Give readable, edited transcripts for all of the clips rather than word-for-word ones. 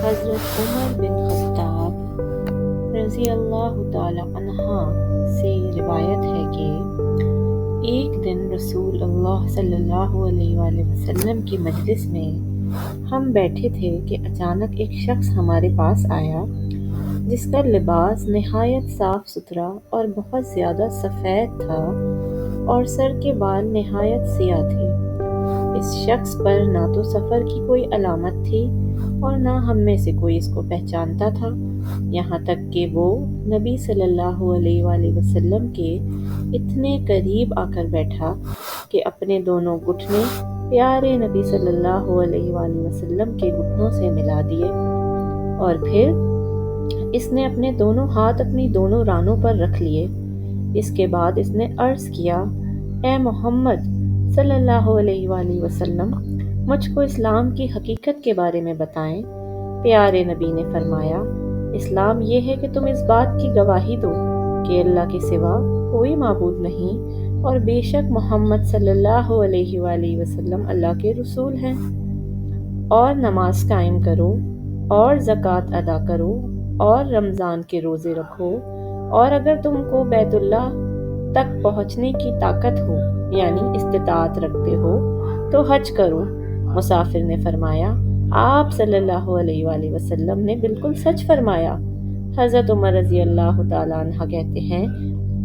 حضرت عمر بن خطاب رضی اللہ تعالی عنہ سے روایت ہے کہ ایک دن رسول اللہ صلی اللہ علیہ وآلہ وسلم کی مجلس میں ہم بیٹھے تھے کہ اچانک ایک شخص ہمارے پاس آیا جس کا لباس نہایت صاف ستھرا اور بہت زیادہ سفید تھا اور سر کے بال نہایت سیاہ تھے۔ اس شخص پر نہ تو سفر کی کوئی علامت تھی اور نہ ہم میں سے کوئی اس کو پہچانتا تھا، یہاں تک کہ وہ نبی صلی اللہ علیہ وآلہ وسلم کے اتنے قریب آ کر بیٹھا کہ اپنے دونوں گھٹنے پیارے نبی صلی اللہ علیہ وآلہ وسلم کے گھٹنوں سے ملا دیے، اور پھر اس نے اپنے دونوں ہاتھ اپنی دونوں رانوں پر رکھ لیے۔ اس کے بعد اس نے عرض کیا، اے محمد صلی اللہ علیہ وآلہ وسلم، مجھ کو اسلام کی حقیقت کے بارے میں بتائیں۔ پیارے نبی نے فرمایا، اسلام یہ ہے کہ تم اس بات کی گواہی دو کہ اللہ کے سوا کوئی معبود نہیں اور بے شک محمد صلی اللہ علیہ وآلہ وسلم اللہ کے رسول ہیں، اور نماز قائم کرو اور زکوٰۃ ادا کرو اور رمضان کے روزے رکھو، اور اگر تم کو بیت اللہ تک پہنچنے کی طاقت ہو یعنی استطاعت رکھتے ہو تو حج کرو۔ مسافر نے فرمایا، آپ صلی اللہ علیہ وآلہ وسلم نے بالکل سچ فرمایا۔ حضرت عمر رضی اللہ تعالیٰ عنہ کہتے ہیں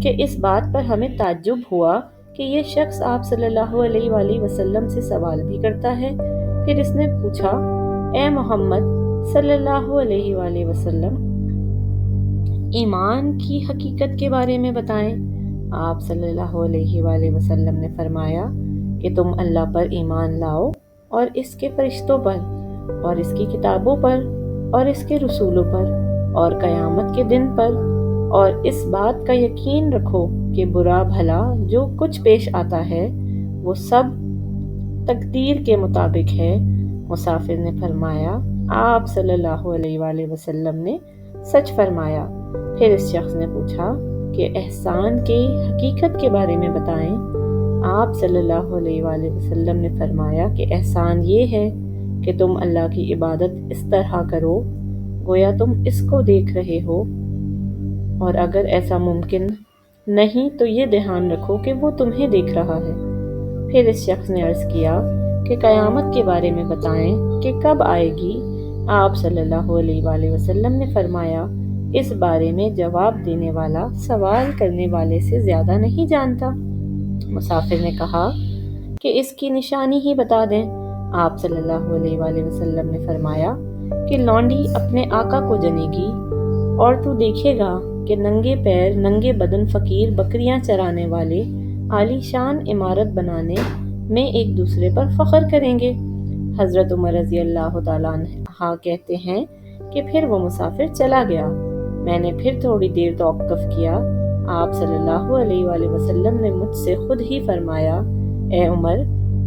کہ اس بات پر ہمیں تعجب ہوا کہ یہ شخص آپ صلی اللہ علیہ وآلہ وسلم سے سوال بھی کرتا ہے۔ پھر اس نے پوچھا، اے محمد صلی اللہ علیہ وآلہ وسلم، ایمان کی حقیقت کے بارے میں بتائیں۔ آپ صلی اللہ علیہ وآلہ وسلم نے فرمایا کہ تم اللہ پر ایمان لاؤ اور اس کے فرشتوں پر اور اس کی کتابوں پر اور اس کے رسولوں پر اور قیامت کے دن پر، اور اس بات کا یقین رکھو کہ برا بھلا جو کچھ پیش آتا ہے وہ سب تقدیر کے مطابق ہے۔ مسافر نے فرمایا، آپ صلی اللہ علیہ وآلہ وسلم نے سچ فرمایا۔ پھر اس شخص نے پوچھا کہ احسان کی حقیقت کے بارے میں بتائیں۔ آپ صلی اللہ علیہ وآلہ وسلم نے فرمایا کہ احسان یہ ہے کہ تم اللہ کی عبادت اس طرح کرو گویا تم اس کو دیکھ رہے ہو، اور اگر ایسا ممکن نہیں تو یہ دھیان رکھو کہ وہ تمہیں دیکھ رہا ہے۔ پھر اس شخص نے عرض کیا کہ قیامت کے بارے میں بتائیں کہ کب آئے گی۔ آپ صلی اللہ علیہ وآلہ وسلم نے فرمایا، اس بارے میں جواب دینے والا سوال کرنے والے سے زیادہ نہیں جانتا۔ مسافر نے کہا کہ اس کی نشانی ہی بتا دیں۔ آپ صلی اللہ علیہ وآلہ وسلم نے فرمایا کہ لونڈی اپنے آقا کو جنے گی، اور تو دیکھے گا کہ ننگے پیر ننگے بدن فقیر بکریاں چرانے والے عالی شان عمارت بنانے میں ایک دوسرے پر فخر کریں گے۔ حضرت عمر رضی اللہ تعالیٰ عنہ کہتے ہیں کہ پھر وہ مسافر چلا گیا۔ میں نے پھر تھوڑی دیر توقف کیا۔ آپ صلی اللہ علیہ وآلہ وسلم نے مجھ سے خود ہی فرمایا، اے عمر،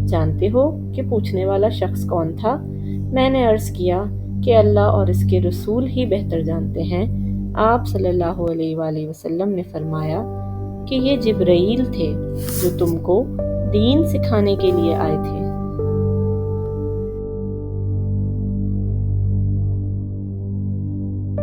جانتے ہو کہ پوچھنے والا شخص کون تھا؟ میں نے عرض کیا کہ اللہ اور اس کے رسول ہی بہتر جانتے ہیں۔ آپ صلی اللہ علیہ وآلہ وسلم نے فرمایا کہ یہ جبرائیل تھے جو تم کو دین سکھانے کے لیے آئے تھے۔